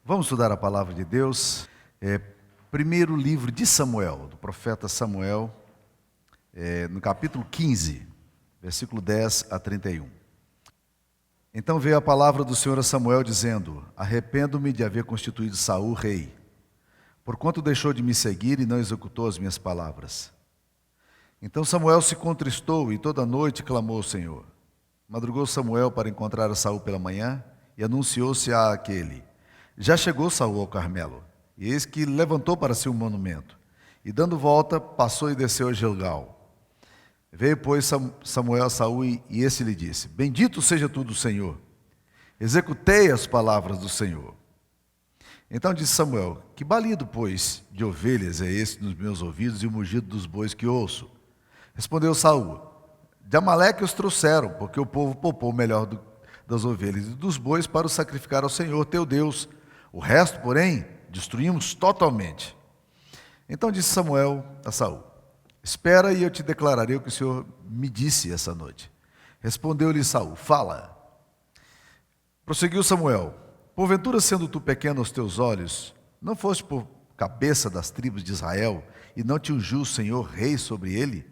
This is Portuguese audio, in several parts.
Vamos estudar a palavra de Deus. Primeiro livro de Samuel, do profeta Samuel, no capítulo 15, versículo 10 a 31. Então veio a palavra do Senhor a Samuel dizendo: arrependo-me de haver constituído Saul rei, porquanto deixou de me seguir e não executou as minhas palavras. Então Samuel se contristou e toda noite clamou ao Senhor. Madrugou Samuel para encontrar a Saul pela manhã e anunciou-se a aquele: já chegou Saul ao Carmelo, e eis que levantou para si um monumento, e dando volta, passou e desceu a Gilgal. Veio, pois, Samuel a Saul, e esse lhe disse: bendito seja tu do Senhor, executei as palavras do Senhor. Então disse Samuel: que balido, pois, de ovelhas é esse nos meus ouvidos, e o mugido dos bois que ouço? Respondeu Saul: de Amaleque os trouxeram, porque o povo poupou o melhor das ovelhas e dos bois para o sacrificar ao Senhor teu Deus. O resto, porém, destruímos totalmente. Então disse Samuel a Saul: espera e eu te declararei o que o Senhor me disse essa noite. Respondeu-lhe Saul: fala. Prosseguiu Samuel: porventura, sendo tu pequeno aos teus olhos, não foste por cabeça das tribos de Israel, e não te ungiu o Senhor rei sobre ele?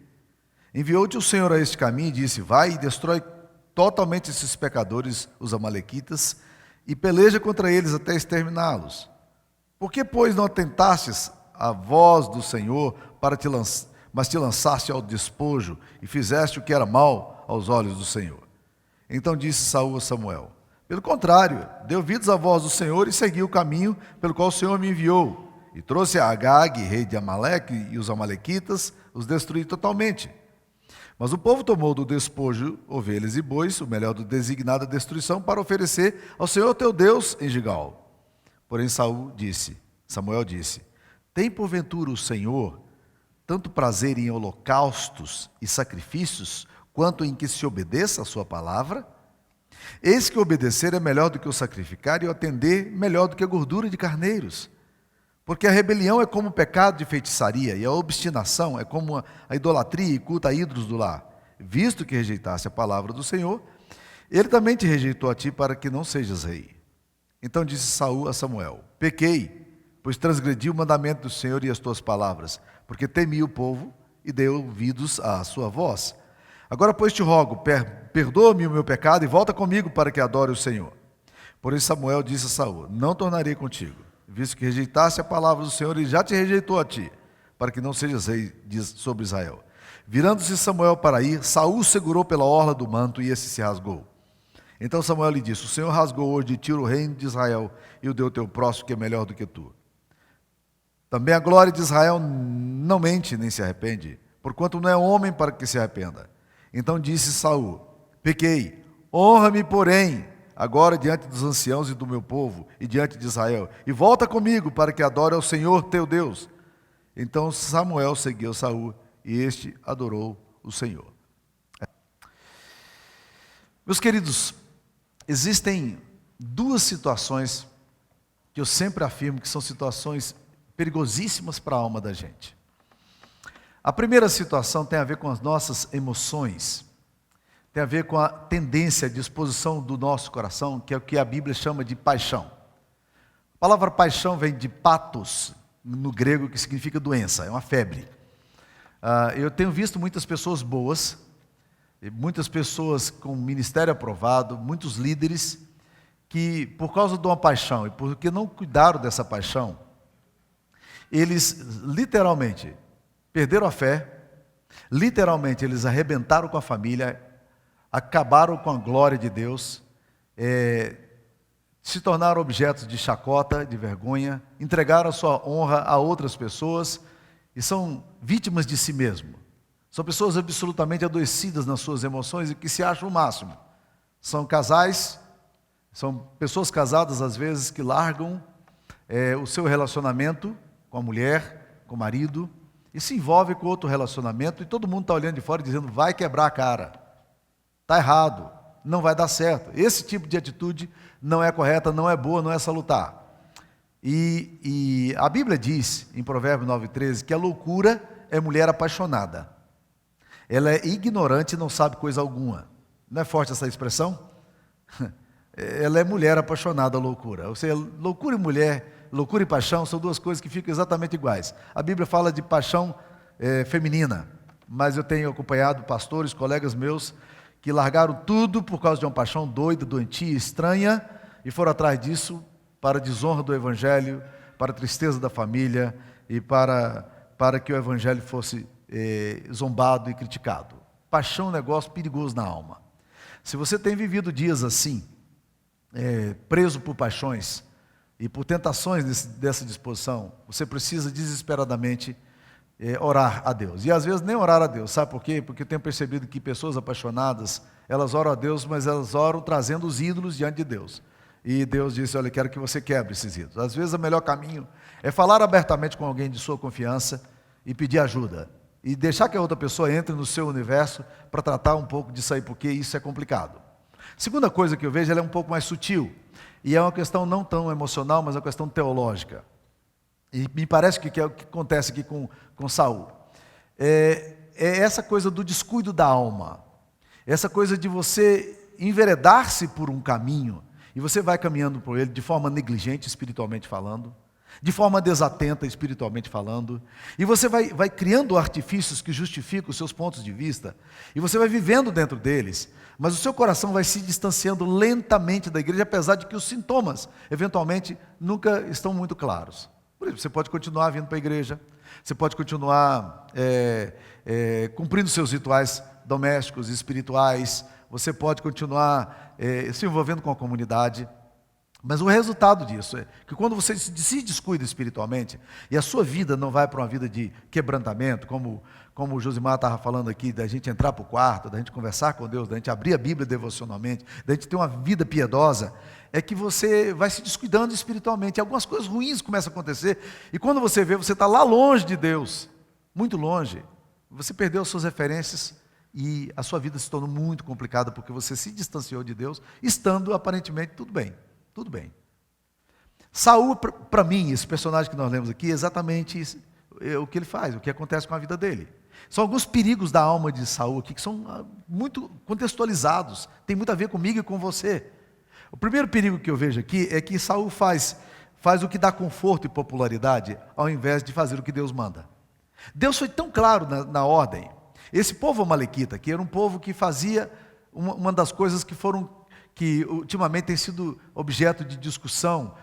Enviou-te o Senhor a este caminho e disse: vai e destrói totalmente esses pecadores, os amalequitas, e peleja contra eles até exterminá-los. Por que, pois, não atentastes à voz do Senhor, mas te lançaste ao despojo e fizeste o que era mal aos olhos do Senhor? Então disse Saul a Samuel: pelo contrário, dei ouvidos à voz do Senhor e segui o caminho pelo qual o Senhor me enviou, e trouxe a Agag, rei de Amaleque, e os amalequitas, os destruí totalmente. Mas o povo tomou do despojo ovelhas e bois, o melhor do designado à destruição, para oferecer ao Senhor teu Deus em Gilgal. Porém Samuel disse: tem porventura o Senhor tanto prazer em holocaustos e sacrifícios, quanto em que se obedeça a sua palavra? Eis que obedecer é melhor do que o sacrificar, e o atender melhor do que a gordura de carneiros. Porque a rebelião é como o pecado de feitiçaria, e a obstinação é como a idolatria e culto a ídolos do lar. Visto que rejeitaste a palavra do Senhor, ele também te rejeitou a ti para que não sejas rei. Então disse Saul a Samuel: pequei, pois transgredi o mandamento do Senhor e as tuas palavras, porque temi o povo e dei ouvidos à sua voz. Agora, pois, te rogo, perdoa-me o meu pecado e volta comigo para que adore o Senhor. Porém Samuel disse a Saul: não tornarei contigo, visto que rejeitaste a palavra do Senhor, e já te rejeitou a ti, para que não sejas rei sobre Israel. Virando-se Samuel para ir, Saul segurou pela orla do manto, e esse se rasgou. Então Samuel lhe disse: o Senhor rasgou hoje de ti o reino de Israel, e o deu teu próximo, que é melhor do que tu. Também a glória de Israel não mente, nem se arrepende, porquanto não é homem para que se arrependa. Então disse Saul: pequei, honra-me, porém, agora diante dos anciãos e do meu povo, e diante de Israel, e volta comigo para que adore ao Senhor teu Deus. Então Samuel seguiu Saul, e este adorou o Senhor. Meus queridos, existem duas situações que eu sempre afirmo que são situações perigosíssimas para a alma da gente. A primeira situação tem a ver com as nossas emoções, tem a ver com a tendência, a disposição do nosso coração, que é o que a Bíblia chama de paixão. A palavra paixão vem de patos, no grego, que significa doença, é uma febre. Eu tenho visto muitas pessoas boas, muitas pessoas com ministério aprovado, muitos líderes, que por causa de uma paixão e porque não cuidaram dessa paixão, eles literalmente perderam a fé, literalmente eles arrebentaram com a família, acabaram com a glória de Deus, se tornaram objetos de chacota, de vergonha, entregaram a sua honra a outras pessoas e são vítimas de si mesmo. São pessoas absolutamente adoecidas nas suas emoções e que se acham o máximo. São casais, são pessoas casadas às vezes que largam o seu relacionamento com a mulher, com o marido, e se envolvem com outro relacionamento, e todo mundo está olhando de fora dizendo: vai quebrar a cara, está errado, não vai dar certo. Esse tipo de atitude não é correta, não é boa, não é salutar. E a Bíblia diz, em Provérbios 9,13, que a loucura é mulher apaixonada. Ela é ignorante e não sabe coisa alguma. Não é forte essa expressão? ela é mulher apaixonada à loucura. Ou seja, loucura e mulher, loucura e paixão são duas coisas que ficam exatamente iguais. A Bíblia fala de paixão feminina, mas eu tenho acompanhado pastores, colegas meus, que largaram tudo por causa de uma paixão doida, doentia, estranha, e foram atrás disso para a desonra do Evangelho, para a tristeza da família e para que o Evangelho fosse zombado e criticado. Paixão é um negócio perigoso na alma. Se você tem vivido dias assim, preso por paixões e por tentações dessa disposição, você precisa desesperadamente orar a Deus. E às vezes nem orar a Deus, sabe por quê? Porque eu tenho percebido que pessoas apaixonadas, elas oram a Deus, mas elas oram trazendo os ídolos diante de Deus. E Deus disse, olha, eu quero que você quebre esses ídolos. Às vezes o melhor caminho é falar abertamente com alguém de sua confiança e pedir ajuda. E deixar que a outra pessoa entre no seu universo para tratar um pouco disso aí, porque isso é complicado. Segunda coisa que eu vejo, ela é um pouco mais sutil. E é uma questão não tão emocional, mas uma questão teológica. E me parece que é o que acontece aqui com Saul. É essa coisa do descuido da alma. Essa coisa de você enveredar-se por um caminho, e você vai caminhando por ele de forma negligente, espiritualmente falando, de forma desatenta, espiritualmente falando, e você vai criando artifícios que justificam os seus pontos de vista, e você vai vivendo dentro deles, mas o seu coração vai se distanciando lentamente da igreja, apesar de que os sintomas, eventualmente, nunca estão muito claros. Por exemplo, você pode continuar vindo para a igreja, você pode continuar cumprindo seus rituais domésticos e espirituais, você pode continuar se envolvendo com a comunidade, mas o resultado disso é que quando você se descuida espiritualmente, e a sua vida não vai para uma vida de quebrantamento, como o Josimar estava falando aqui, da gente entrar para o quarto, da gente conversar com Deus, da gente abrir a Bíblia devocionalmente, da gente ter uma vida piedosa, é que você vai se descuidando espiritualmente, e algumas coisas ruins começam a acontecer, e quando você vê, você está lá longe de Deus, muito longe, você perdeu as suas referências, e a sua vida se tornou muito complicada, porque você se distanciou de Deus, estando aparentemente tudo bem. Tudo bem. Saul, para mim, esse personagem que nós lemos aqui, é exatamente o que ele faz, o que acontece com a vida dele. São alguns perigos da alma de Saul aqui, que são muito contextualizados, tem muito a ver comigo e com você. O primeiro perigo que eu vejo aqui é que Saul faz o que dá conforto e popularidade, ao invés de fazer o que Deus manda. Deus foi tão claro na ordem. Esse povo amalequita, que era um povo que fazia uma das coisas que ultimamente tem sido objeto de discussão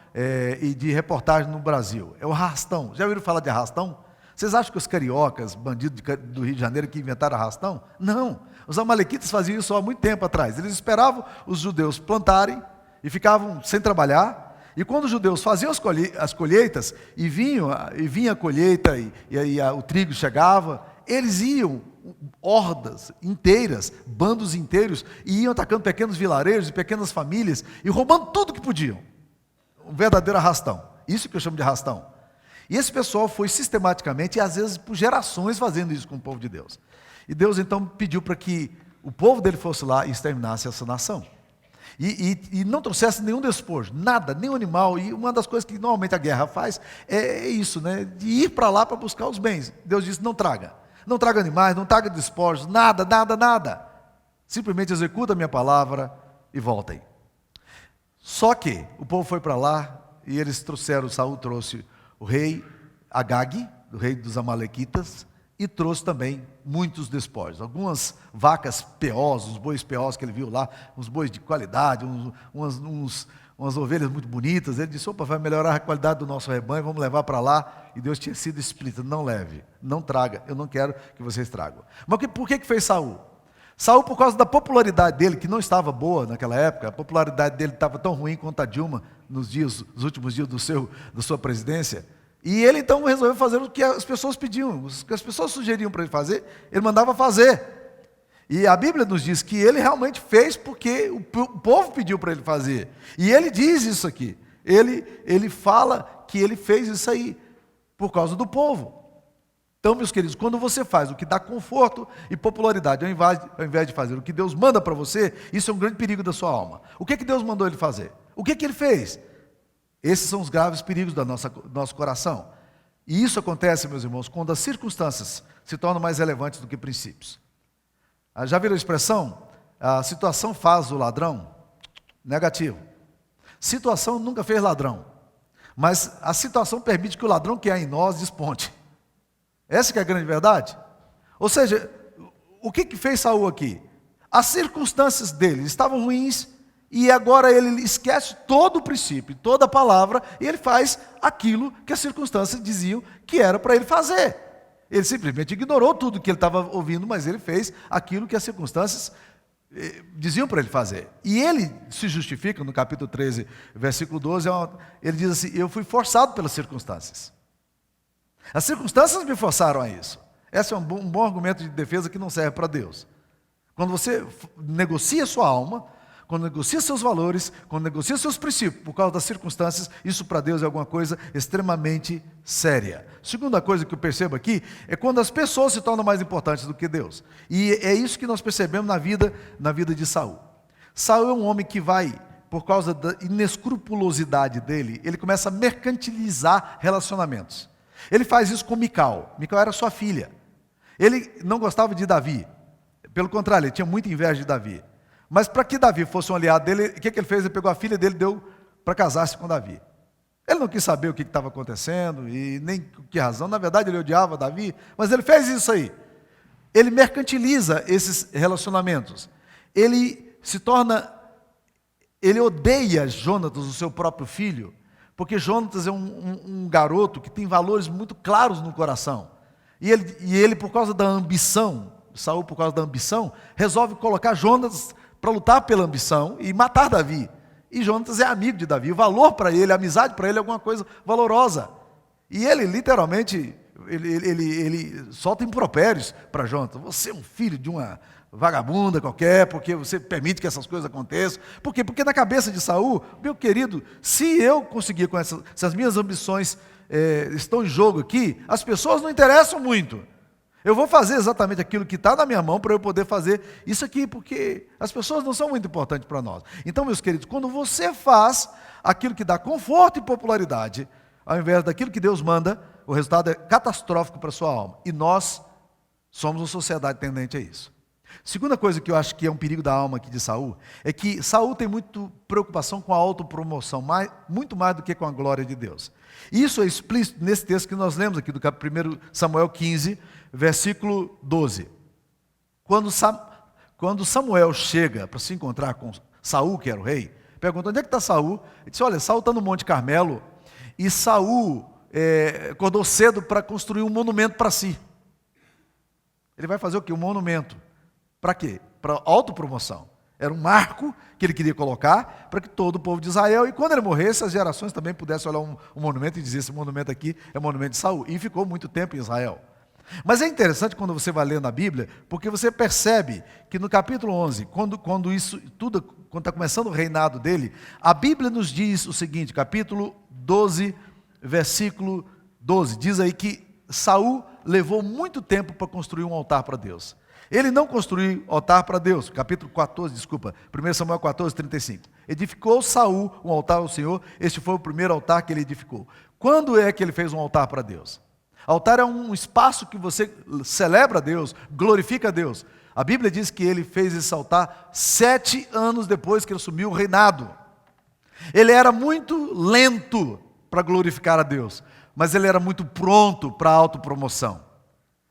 e de reportagem no Brasil. É o arrastão. Já ouviram falar de arrastão? Vocês acham que os cariocas, bandidos do Rio de Janeiro, que inventaram arrastão? Não. Os amalequitas faziam isso há muito tempo atrás. Eles esperavam os judeus plantarem e ficavam sem trabalhar. E quando os judeus faziam as colheitas e vinha a colheita e o trigo chegava, eles iam hordas inteiras, bandos inteiros, e iam atacando pequenos vilarejos e pequenas famílias, e roubando tudo que podiam. Um verdadeiro arrastão. Isso que eu chamo de arrastão. E esse pessoal foi sistematicamente, e às vezes por gerações, fazendo isso com o povo de Deus. E Deus então pediu para que o povo dele fosse lá e exterminasse essa nação. E não trouxesse nenhum despojo, nada, nenhum animal. E uma das coisas que normalmente a guerra faz é isso, né? De ir para lá para buscar os bens. Deus disse, não traga. Não traga animais, não traga despojos, nada, nada, nada. Simplesmente executa a minha palavra e voltem. Só que o povo foi para lá e eles trouxeram, Saul trouxe o rei Agag, o rei dos amalequitas, e trouxe também muitos despojos. Algumas vacas peós, uns bois peós que ele viu lá, uns bois de qualidade, umas ovelhas muito bonitas. Ele disse, opa, vai melhorar a qualidade do nosso rebanho, vamos levar para lá. E Deus tinha sido explícito, não leve, não traga, eu não quero que vocês tragam. Mas por que fez Saul? Saul, por causa da popularidade dele, que não estava boa naquela época, a popularidade dele estava tão ruim quanto a Dilma nos últimos dias da sua presidência, e ele então resolveu fazer o que as pessoas pediam, o que as pessoas sugeriam para ele fazer, ele mandava fazer. E a Bíblia nos diz que ele realmente fez porque o povo pediu para ele fazer. E ele diz isso aqui. Ele fala que ele fez isso aí por causa do povo. Então, meus queridos, quando você faz o que dá conforto e popularidade, ao invés de fazer o que Deus manda para você, isso é um grande perigo da sua alma. O que Deus mandou ele fazer? O que ele fez? Esses são os graves perigos do nosso coração. E isso acontece, meus irmãos, quando as circunstâncias se tornam mais relevantes do que princípios. Já viram a expressão? A situação faz o ladrão? Negativo. Situação nunca fez ladrão, mas a situação permite que o ladrão que há em nós desponte. Essa que é a grande verdade. Ou seja, o que fez Saul aqui? As circunstâncias dele estavam ruins e agora ele esquece todo o princípio, toda a palavra, e ele faz aquilo que as circunstâncias diziam que era para ele fazer. Ele simplesmente ignorou tudo que ele estava ouvindo, mas ele fez aquilo que as circunstâncias diziam para ele fazer. E ele se justifica no capítulo 13, versículo 12, ele diz assim: eu fui forçado pelas circunstâncias. As circunstâncias me forçaram a isso. Esse é um bom argumento de defesa que não serve para Deus. Quando você negocia sua alma, quando negocia seus valores, quando negocia seus princípios por causa das circunstâncias, isso para Deus é alguma coisa extremamente séria. Segunda coisa que eu percebo aqui é quando as pessoas se tornam mais importantes do que Deus. E é isso que nós percebemos na vida de Saul. Saul é um homem que vai, por causa da inescrupulosidade dele, ele começa a mercantilizar relacionamentos. Ele faz isso com Mical. Mical era sua filha. Ele não gostava de Davi. Pelo contrário, ele tinha muita inveja de Davi. Mas para que Davi fosse um aliado dele, o que ele fez? Ele pegou a filha dele e deu para casar-se com Davi. Ele não quis saber o que estava acontecendo e nem com que razão. Na verdade, ele odiava Davi, mas ele fez isso aí. Ele mercantiliza esses relacionamentos. Ele odeia Jonatas, o seu próprio filho, porque Jonatas é um garoto que tem valores muito claros no coração. E ele, por causa da ambição, Saul, por causa da ambição, resolve colocar Jonatas para lutar pela ambição e matar Davi. E Jonatas é amigo de Davi. O valor para ele, a amizade para ele é alguma coisa valorosa. E ele, literalmente, ele solta impropérios para Jonatas. Você é um filho de uma vagabunda qualquer, porque você permite que essas coisas aconteçam. Por quê? Porque na cabeça de Saul, meu querido, se eu conseguir com se as minhas ambições estão em jogo aqui, as pessoas não interessam muito. Eu vou fazer exatamente aquilo que está na minha mão para eu poder fazer isso aqui, porque as pessoas não são muito importantes para nós. Então, meus queridos, quando você faz aquilo que dá conforto e popularidade, ao invés daquilo que Deus manda, o resultado é catastrófico para a sua alma. E nós somos uma sociedade tendente a isso. Segunda coisa que eu acho que é um perigo da alma aqui de Saul, é que Saul tem muito preocupação com a autopromoção, muito mais do que com a glória de Deus. E isso é explícito nesse texto que nós lemos aqui, do 1 Samuel 15, versículo 12. Quando Samuel chega para se encontrar com Saul, que era o rei, pergunta: onde é que está Saul? Ele disse: olha, Saul está no Monte Carmelo, e Saul acordou cedo para construir um monumento para si. Ele vai fazer o quê? Um monumento. Para quê? Para autopromoção. Era um marco que ele queria colocar para que todo o povo de Israel, e quando ele morresse, as gerações também pudessem olhar um monumento e dizer: esse monumento aqui é o monumento de Saul. E ficou muito tempo em Israel. Mas é interessante quando você vai lendo a Bíblia, porque você percebe que no capítulo 11, quando isso tudo, quando está começando o reinado dele, a Bíblia nos diz o seguinte, capítulo 12, versículo 12, diz aí que Saul levou muito tempo para construir um altar para Deus. Ele não construiu altar para Deus, capítulo 14, desculpa, 1 Samuel 14, 35. Edificou Saul um altar ao Senhor, este foi o primeiro altar que ele edificou. Quando é que ele fez um altar para Deus? Altar é um espaço que você celebra a Deus, glorifica a Deus. A Bíblia diz que ele fez esse altar 7 anos depois que ele assumiu o reinado. Ele era muito lento para glorificar a Deus, mas ele era muito pronto para a autopromoção.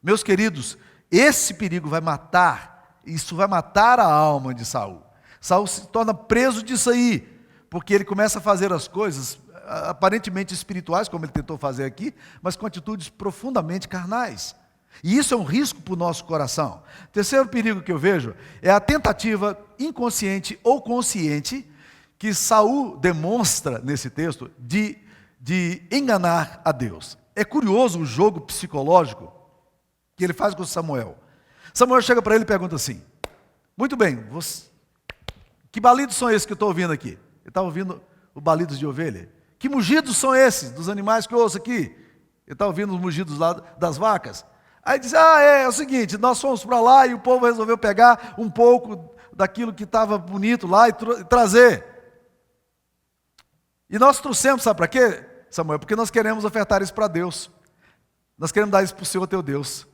Meus queridos, esse perigo vai matar, isso vai matar a alma de Saul. Saul se torna preso disso aí, porque ele começa a fazer as coisas aparentemente espirituais, como ele tentou fazer aqui, mas com atitudes profundamente carnais. E isso é um risco para o nosso coração. Terceiro perigo que eu vejo é a tentativa inconsciente ou consciente que Saul demonstra nesse texto de enganar a Deus. É curioso o jogo psicológico que ele faz com Samuel. Samuel chega para ele e pergunta assim: muito bem, que balidos são esses que eu estou ouvindo aqui? Ele estava ouvindo os balidos de ovelha. Que mugidos são esses dos animais que eu ouço aqui? Ele está ouvindo os mugidos lá das vacas. Aí diz: é o seguinte, nós fomos para lá e o povo resolveu pegar um pouco daquilo que estava bonito lá e trazer. E nós trouxemos, sabe para quê, Samuel? Porque nós queremos ofertar isso para Deus. Nós queremos dar isso para o Senhor teu Deus.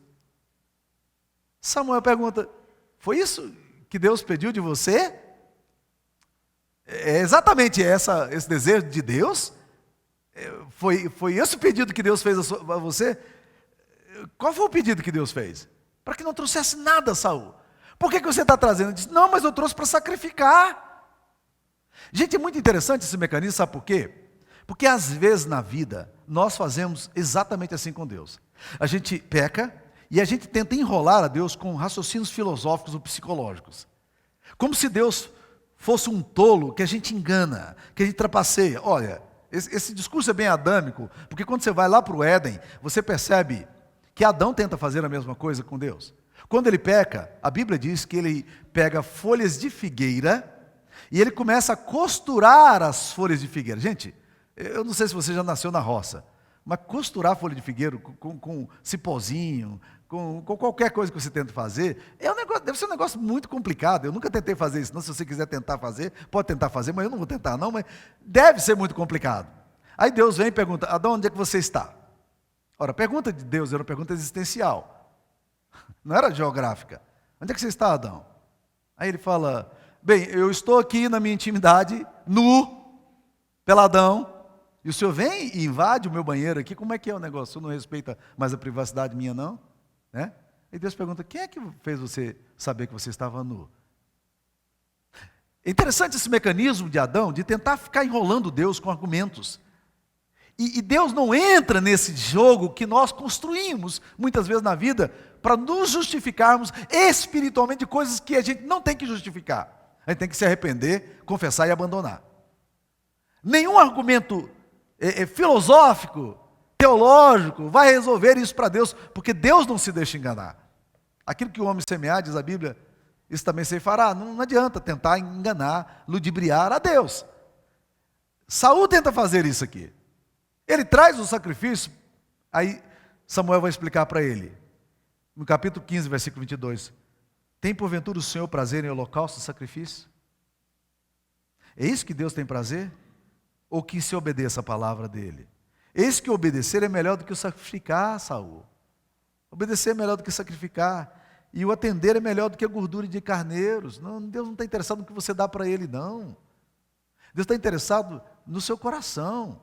Samuel pergunta: foi isso que Deus pediu de você? É exatamente esse desejo de Deus? Foi esse o pedido que Deus fez a você? Qual foi o pedido que Deus fez? Para que não trouxesse nada, Saul. Por que você está trazendo? Ele disse, não, mas eu trouxe para sacrificar. Gente, é muito interessante esse mecanismo, sabe por quê? Porque às vezes na vida, nós fazemos exatamente assim com Deus. A gente peca e a gente tenta enrolar a Deus com raciocínios filosóficos ou psicológicos. Como se Deus fosse um tolo que a gente engana, que a gente trapaceia. Olha, esse discurso é bem adâmico, porque quando você vai lá para o Éden, você percebe que Adão tenta fazer a mesma coisa com Deus. Quando ele peca, a Bíblia diz que ele pega folhas de figueira e ele começa a costurar as folhas de figueira. Gente, eu não sei se você já nasceu na roça, mas costurar folha de figueira com cipózinho, com qualquer coisa que você tenta fazer, deve ser um negócio muito complicado. Eu nunca tentei fazer isso, não. Se você quiser tentar fazer, pode tentar fazer, mas eu não vou tentar não, mas deve ser muito complicado. Aí Deus vem e pergunta, Adão, onde é que você está? Ora, a pergunta de Deus era uma pergunta existencial, não era geográfica. Onde é que você está, Adão? Aí ele fala, bem, eu estou aqui na minha intimidade, nu, peladão, e o senhor vem e invade o meu banheiro aqui, como é que é o negócio? O senhor não respeita mais a privacidade minha, não? Né? E Deus pergunta, quem é que fez você saber que você estava nu? É interessante esse mecanismo de Adão, de tentar ficar enrolando Deus com argumentos. E Deus não entra nesse jogo que nós construímos, muitas vezes na vida, para nos justificarmos espiritualmente de coisas que a gente não tem que justificar. A gente tem que se arrepender, confessar e abandonar. Nenhum argumento filosófico, teológico, vai resolver isso para Deus, porque Deus não se deixa enganar. Aquilo que o homem semear, diz a Bíblia, isso também se fará. Não adianta tentar enganar, ludibriar a Deus. Saul tenta fazer isso aqui. Ele traz o sacrifício, aí Samuel vai explicar para ele, no capítulo 15, versículo 22, tem porventura o Senhor prazer em holocausto e sacrifício? É isso que Deus tem prazer? Ou que se obedeça a palavra dele? Eis que obedecer é melhor do que o sacrificar, Saul. Obedecer é melhor do que sacrificar. E o atender é melhor do que a gordura de carneiros. Não, Deus não está interessado no que você dá para ele, não. Deus está interessado no seu coração,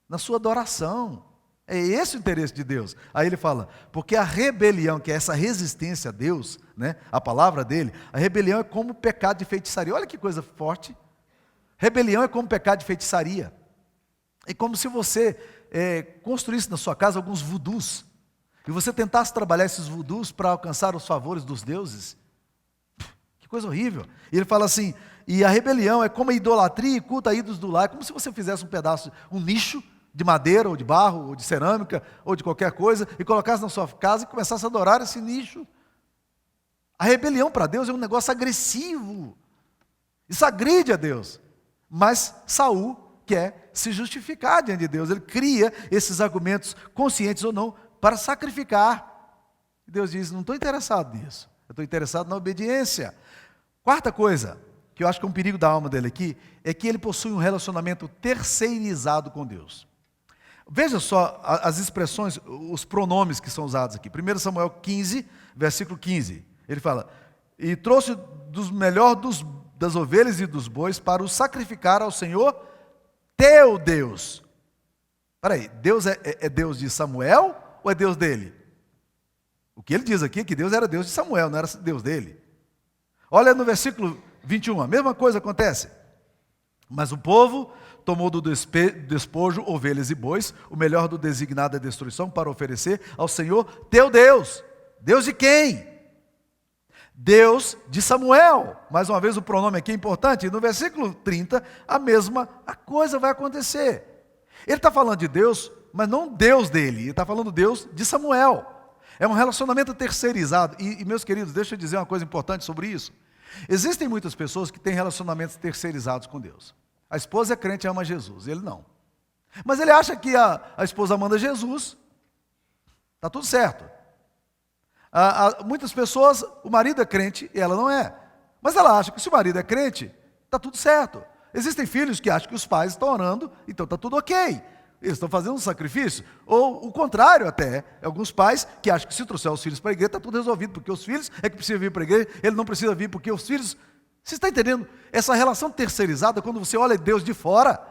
na sua adoração. É esse o interesse de Deus. Aí ele fala, porque a rebelião, que é essa resistência a Deus, né, a palavra dele, a rebelião é como pecado de feitiçaria. Olha que coisa forte. Rebelião é como pecado de feitiçaria. É como se você construísse na sua casa alguns voodoos, e você tentasse trabalhar esses voodoos para alcançar os favores dos deuses. Que coisa horrível. E ele fala assim, e a rebelião é como a idolatria e culto a ídolos do lar, é como se você fizesse um nicho de madeira, ou de barro, ou de cerâmica, ou de qualquer coisa, e colocasse na sua casa e começasse a adorar esse nicho. A rebelião para Deus é um negócio agressivo. Isso agride a Deus. Mas Saul quer se justificar diante de Deus. Ele cria esses argumentos, conscientes ou não, para sacrificar. E Deus diz, não estou interessado nisso. Eu estou interessado na obediência. Quarta coisa, que eu acho que é um perigo da alma dele aqui, é que ele possui um relacionamento terceirizado com Deus. Veja só as expressões, os pronomes que são usados aqui. 1 Samuel 15, versículo 15. Ele fala, e trouxe dos melhor das ovelhas e dos bois para o sacrificar ao Senhor teu Deus. Espera aí, Deus é Deus de Samuel ou é Deus dele? O que ele diz aqui é que Deus era Deus de Samuel, não era Deus dele. Olha no versículo 21, a mesma coisa acontece. Mas o povo tomou do despojo ovelhas e bois, o melhor do designado à destruição, para oferecer ao Senhor teu Deus. Deus de quem? Deus de Samuel. Mais uma vez o pronome aqui é importante. E no versículo 30, a mesma coisa vai acontecer. Ele está falando de Deus, mas não Deus dele. Ele está falando Deus de Samuel. É um relacionamento terceirizado. E meus queridos, deixa eu dizer uma coisa importante sobre isso. Existem muitas pessoas que têm relacionamentos terceirizados com Deus. A esposa é crente e ama Jesus, ele não. Mas ele acha que a esposa amando Jesus, está tudo certo. Muitas pessoas, o marido é crente e ela não é. Mas ela acha que se o marido é crente, está tudo certo. Existem filhos que acham que os pais estão orando, então está tudo ok. Eles estão fazendo um sacrifício. Ou o contrário até, alguns pais que acham que se trouxer os filhos para a igreja, está tudo resolvido, porque os filhos é que precisam vir para a igreja, ele não precisa vir porque os filhos Você está entendendo? Essa relação terceirizada, quando você olha Deus de fora,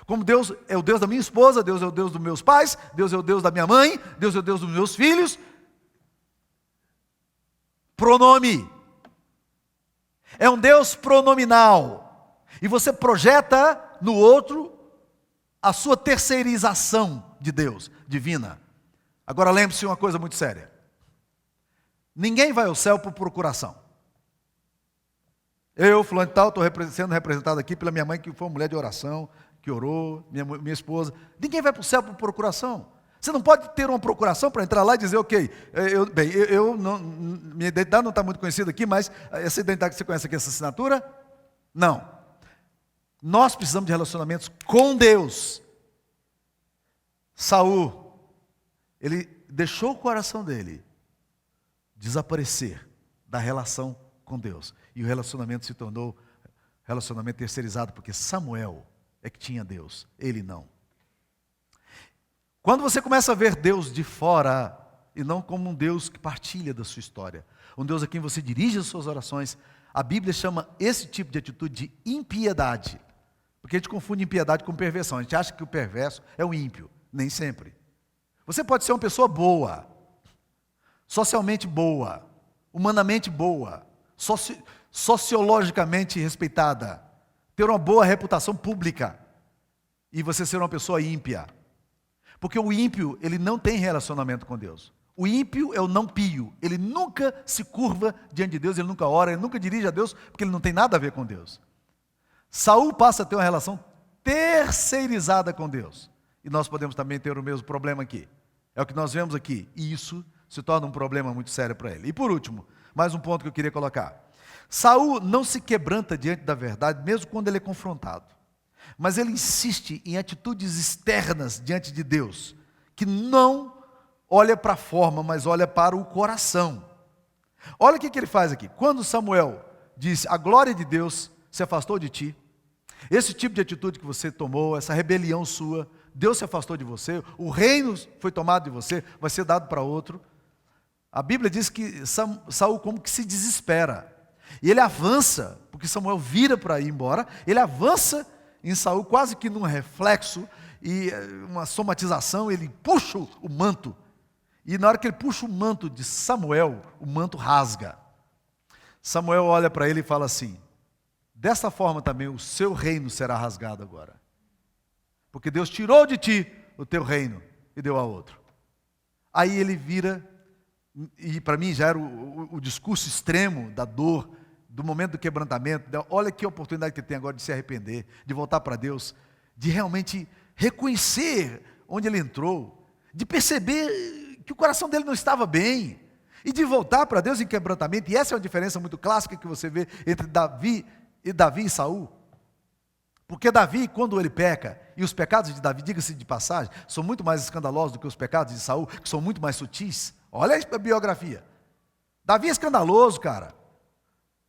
como Deus é o Deus da minha esposa, Deus é o Deus dos meus pais, Deus é o Deus da minha mãe, Deus é o Deus dos meus filhos. Pronome. É um Deus pronominal. E você projeta no outro a sua terceirização de Deus, divina. Agora lembre-se uma coisa muito séria. Ninguém vai ao céu por procuração. Eu, fulano de tal, estou sendo representado aqui pela minha mãe, que foi uma mulher de oração, que orou, minha esposa. Ninguém vai para o céu por procuração. Você não pode ter uma procuração para entrar lá e dizer, ok, minha identidade não está muito conhecida aqui, mas essa identidade que você conhece aqui, essa assinatura? Não. Nós precisamos de relacionamentos com Deus. Saul, ele deixou o coração dele desaparecer da relação com Deus. E o relacionamento se tornou relacionamento terceirizado, porque Samuel é que tinha Deus, ele não. Quando você começa a ver Deus de fora, e não como um Deus que partilha da sua história, um Deus a quem você dirige as suas orações, a Bíblia chama esse tipo de atitude de impiedade. Porque a gente confunde impiedade com perversão. A gente acha que o perverso é o ímpio. Nem sempre. Você pode ser uma pessoa boa, socialmente boa, humanamente boa, sociologicamente respeitada, ter uma boa reputação pública, e você ser uma pessoa ímpia. Porque o ímpio, ele não tem relacionamento com Deus. O ímpio é o não pio. Ele nunca se curva diante de Deus, ele nunca ora, ele nunca dirige a Deus, porque ele não tem nada a ver com Deus. Saul passa a ter uma relação terceirizada com Deus. E nós podemos também ter o mesmo problema aqui. É o que nós vemos aqui. E isso se torna um problema muito sério para ele. E por último, mais um ponto que eu queria colocar. Saul não se quebranta diante da verdade, mesmo quando ele é confrontado. Mas ele insiste em atitudes externas diante de Deus, que não olha para a forma, mas olha para o coração. Olha o que ele faz aqui. Quando Samuel disse, a glória de Deus se afastou de ti, esse tipo de atitude que você tomou, essa rebelião sua, Deus se afastou de você, o reino foi tomado de você, vai ser dado para outro. A Bíblia diz que Saul como que se desespera. E ele avança, porque Samuel vira para ir embora, ele avança em Saul quase que num reflexo e uma somatização, ele puxa o manto. E na hora que ele puxa o manto de Samuel, o manto rasga. Samuel olha para ele e fala assim, dessa forma também o seu reino será rasgado agora. Porque Deus tirou de ti o teu reino e deu a outro. Aí ele vira, e para mim já era o discurso extremo da dor, do momento do quebrantamento. Olha que oportunidade que ele tem agora de se arrepender, de voltar para Deus, de realmente reconhecer onde ele entrou, de perceber que o coração dele não estava bem, e de voltar para Deus em quebrantamento. E essa é uma diferença muito clássica que você vê entre Davi e Saul. Porque Davi, quando ele peca, e os pecados de Davi, diga-se de passagem, são muito mais escandalosos do que os pecados de Saul, que são muito mais sutis. Olha a biografia. Davi é escandaloso, cara.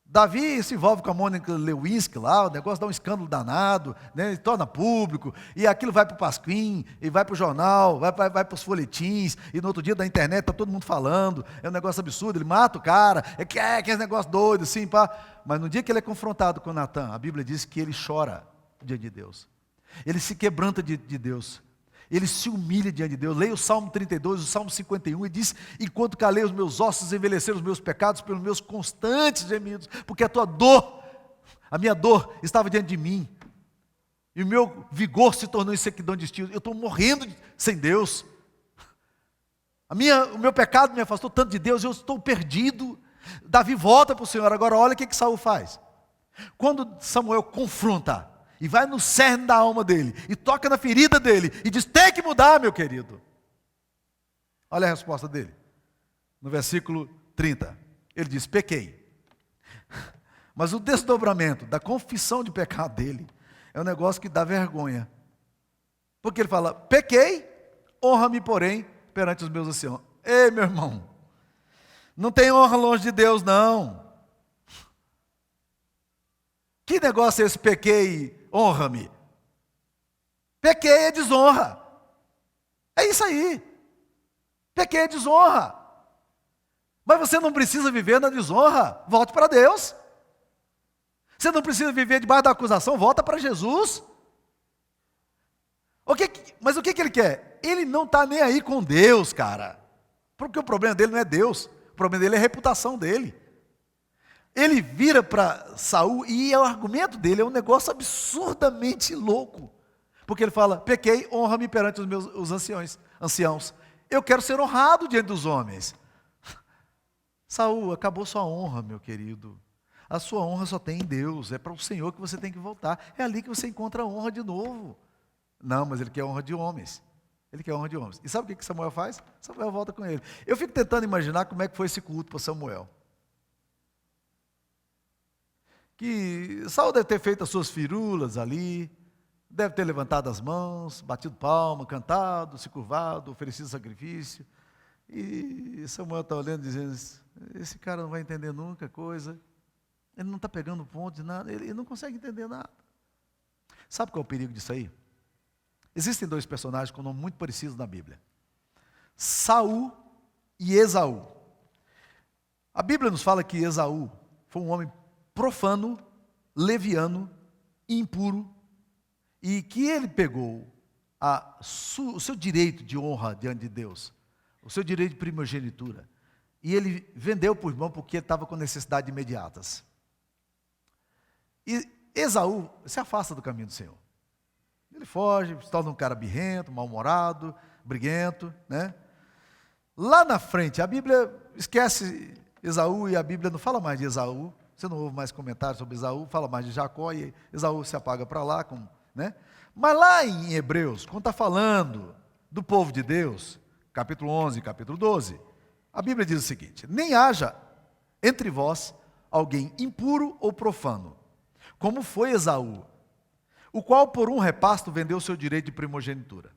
Davi se envolve com a Mônica Lewinsky lá, o negócio dá um escândalo danado, né, torna público, e aquilo vai para o Pasquim, e vai para o jornal, vai para os folhetins, e no outro dia da internet está todo mundo falando, é um negócio absurdo, ele mata o cara, que é esse negócio doido, assim, pá. Mas no dia que ele é confrontado com Natan, a Bíblia diz que ele chora diante de Deus, ele se quebranta diante de Deus, ele se humilha diante de Deus. Leia o Salmo 32, o Salmo 51, e diz, enquanto calei os meus ossos, envelheceram os meus pecados pelos meus constantes gemidos, porque a tua dor, a minha dor estava diante de mim, e o meu vigor se tornou em sequidão de estio. Eu estou morrendo sem Deus, o meu pecado me afastou tanto de Deus, eu estou perdido. Davi volta para o Senhor. Agora olha o que Saul faz. Quando Samuel confronta, e vai no cerne da alma dele, e toca na ferida dele, e diz, tem que mudar, meu querido. Olha a resposta dele, no versículo 30, ele diz, pequei. Mas o desdobramento da confissão de pecado dele, é um negócio que dá vergonha. Porque ele fala, pequei, honra-me porém, perante os meus anciãos. Ei, meu irmão, não tem honra longe de Deus, não. Que negócio é esse, pequei, honra-me? Pequei é desonra. É isso aí. Pequei é desonra. Mas você não precisa viver na desonra. Volte para Deus. Você não precisa viver debaixo da acusação, volta para Jesus. Mas o que ele quer? Ele não está nem aí com Deus, cara. Porque o problema dele não é Deus, o problema dele é a reputação dele. Ele vira para Saul e o argumento dele é um negócio absurdamente louco. Porque ele fala: pequei, honra-me perante os anciãos. Eu quero ser honrado diante dos homens. Saul, acabou sua honra, meu querido. A sua honra só tem em Deus, é para o Senhor que você tem que voltar. É ali que você encontra a honra de novo. Não, mas ele quer honra de homens. Ele quer honra de homens. E sabe o que Samuel faz? Samuel volta com ele. Eu fico tentando imaginar como é que foi esse culto para Samuel. Que Saul deve ter feito as suas firulas ali, deve ter levantado as mãos, batido palma, cantado, se curvado, oferecido sacrifício. E Samuel está olhando e dizendo: esse cara não vai entender nunca coisa. Ele não está pegando ponto de nada, ele não consegue entender nada. Sabe qual é o perigo disso aí? Existem dois personagens com nomes muito parecidos na Bíblia: Saul e Esaú. A Bíblia nos fala que Esaú foi um homem profano, leviano, impuro, e que ele pegou o seu direito de honra diante de Deus, o seu direito de primogenitura, e ele vendeu para o irmão porque ele estava com necessidades imediatas. E Esaú se afasta do caminho do Senhor. Ele foge, se torna um cara birrento, mal-humorado, briguento, né? Lá na frente, a Bíblia esquece Esaú e a Bíblia não fala mais de Esaú. Você não ouve mais comentários sobre Esaú, fala mais de Jacó e Esaú se apaga para lá, né? Mas lá em Hebreus, quando está falando do povo de Deus, capítulo 11 e capítulo 12, a Bíblia diz o seguinte: nem haja entre vós alguém impuro ou profano, como foi Esaú, o qual por um repasto vendeu o seu direito de primogenitura.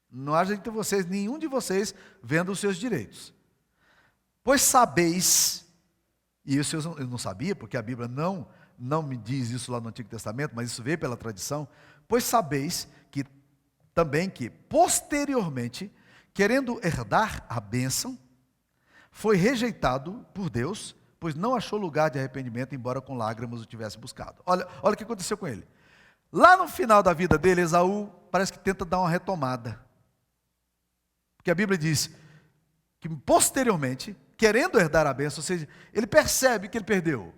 Não haja entre vocês, nenhum de vocês venda os seus direitos. Pois sabeis, e isso eu não sabia, porque a Bíblia não me diz isso lá no Antigo Testamento, mas isso veio pela tradição. Pois sabeis que também que posteriormente, querendo herdar a bênção, foi rejeitado por Deus, pois não achou lugar de arrependimento, embora com lágrimas o tivesse buscado. Olha o que aconteceu com ele. Lá no final da vida dele, Esaú parece que tenta dar uma retomada. Porque a Bíblia diz que posteriormente, querendo herdar a bênção, ou seja, ele percebe que ele perdeu.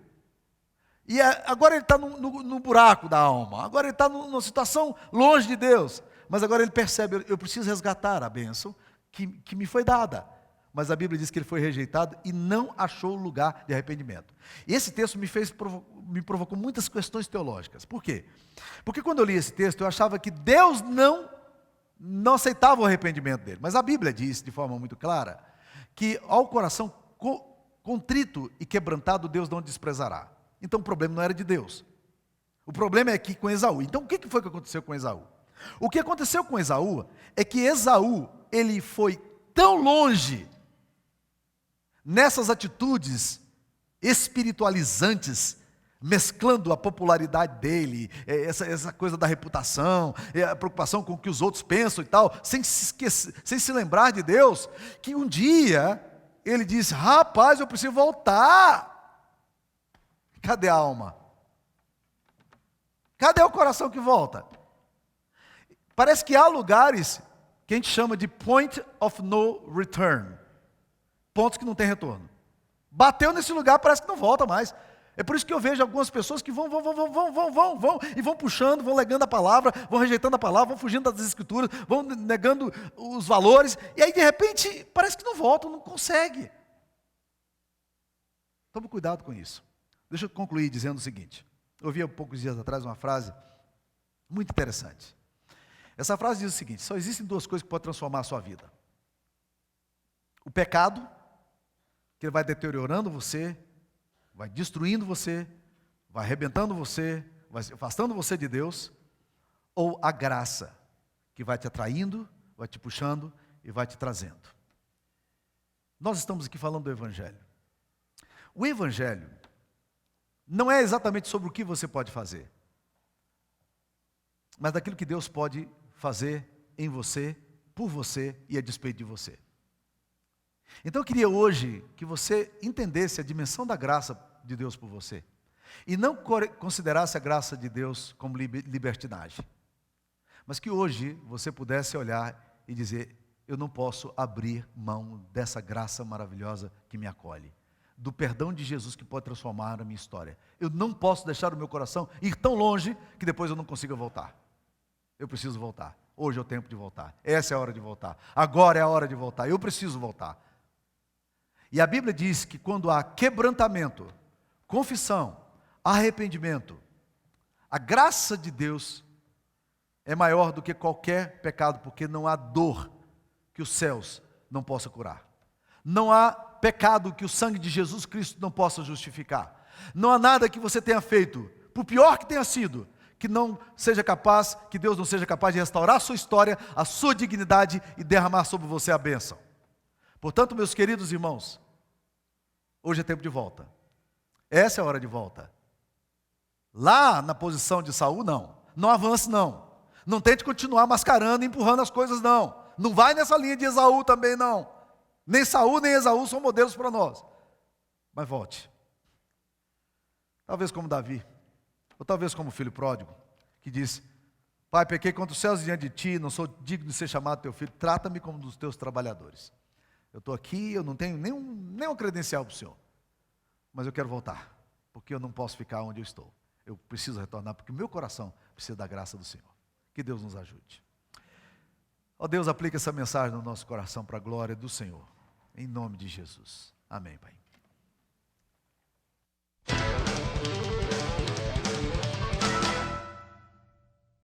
E agora ele está no buraco da alma, agora ele está numa situação longe de Deus. Mas agora ele percebe: eu preciso resgatar a bênção que me foi dada. Mas a Bíblia diz que ele foi rejeitado e não achou lugar de arrependimento. E esse texto me provocou muitas questões teológicas. Por quê? Porque quando eu li esse texto, eu achava que Deus não aceitava o arrependimento dele. Mas a Bíblia diz, de forma muito clara, que ao coração contrito e quebrantado, Deus não desprezará. Então o problema não era de Deus. O problema é aqui com Esaú. Então o que foi que aconteceu com Esaú? O que aconteceu com Esaú é que Esaú, ele foi tão longe nessas atitudes espiritualizantes, mesclando a popularidade dele, essa coisa da reputação, a preocupação com o que os outros pensam e tal, sem se lembrar de Deus, que um dia ele disse: rapaz, eu preciso voltar. Cadê a alma? Cadê o coração que volta? Parece que há lugares que a gente chama de point of no return, pontos que não tem retorno. Bateu nesse lugar, parece que não volta mais. É por isso que eu vejo algumas pessoas que vão, e vão puxando, vão negando a palavra, vão rejeitando a palavra, vão fugindo das escrituras, vão negando os valores, e aí de repente parece que não voltam, não consegue. Tome cuidado com isso. Deixa eu concluir dizendo o seguinte: eu ouvi há poucos dias atrás uma frase muito interessante. Essa frase diz o seguinte: só existem duas coisas que podem transformar a sua vida: o pecado, que ele vai deteriorando você, vai destruindo você, vai arrebentando você, vai afastando você de Deus, ou a graça, que vai te atraindo, vai te puxando e vai te trazendo. Nós estamos aqui falando do Evangelho. O Evangelho não é exatamente sobre o que você pode fazer, mas daquilo que Deus pode fazer em você, por você e a despeito de você. Então eu queria hoje que você entendesse a dimensão da graça de Deus por você. e não considerasse a graça de Deus como libertinagem, mas que hoje você pudesse olhar e dizer: eu não posso abrir mão dessa graça maravilhosa que me acolhe, do perdão de Jesus que pode transformar a minha história. Eu não posso deixar o meu coração ir tão longe que depois eu não consiga voltar. Eu preciso voltar. Hoje é o tempo de voltar. Essa é a hora de voltar. Agora é a hora de voltar. Eu preciso voltar. E a Bíblia diz que quando há quebrantamento, confissão, arrependimento, a graça de Deus é maior do que qualquer pecado, porque não há dor que os céus não possam curar. Não há pecado que o sangue de Jesus Cristo não possa justificar. Não há nada que você tenha feito, por pior que tenha sido, que não seja capaz, que Deus não seja capaz de restaurar a sua história, a sua dignidade e derramar sobre você a bênção. Portanto, meus queridos irmãos, hoje é tempo de volta. Essa é a hora de volta. Lá na posição de Saul, não. Não avance, não. Não tente continuar mascarando e empurrando as coisas, não. Não vai nessa linha de Esaú também, não. Nem Saul nem Esaú são modelos para nós. Mas volte. Talvez como Davi, ou talvez como o filho pródigo, que disse: pai, pequei contra os céus diante de ti, não sou digno de ser chamado teu filho, trata-me como um dos teus trabalhadores. Eu estou aqui, eu não tenho nenhum credencial para o Senhor, mas eu quero voltar, porque eu não posso ficar onde eu estou. Eu preciso retornar, porque o meu coração precisa da graça do Senhor. Que Deus nos ajude. Ó Deus, aplica essa mensagem no nosso coração para a glória do Senhor. Em nome de Jesus. Amém, Pai.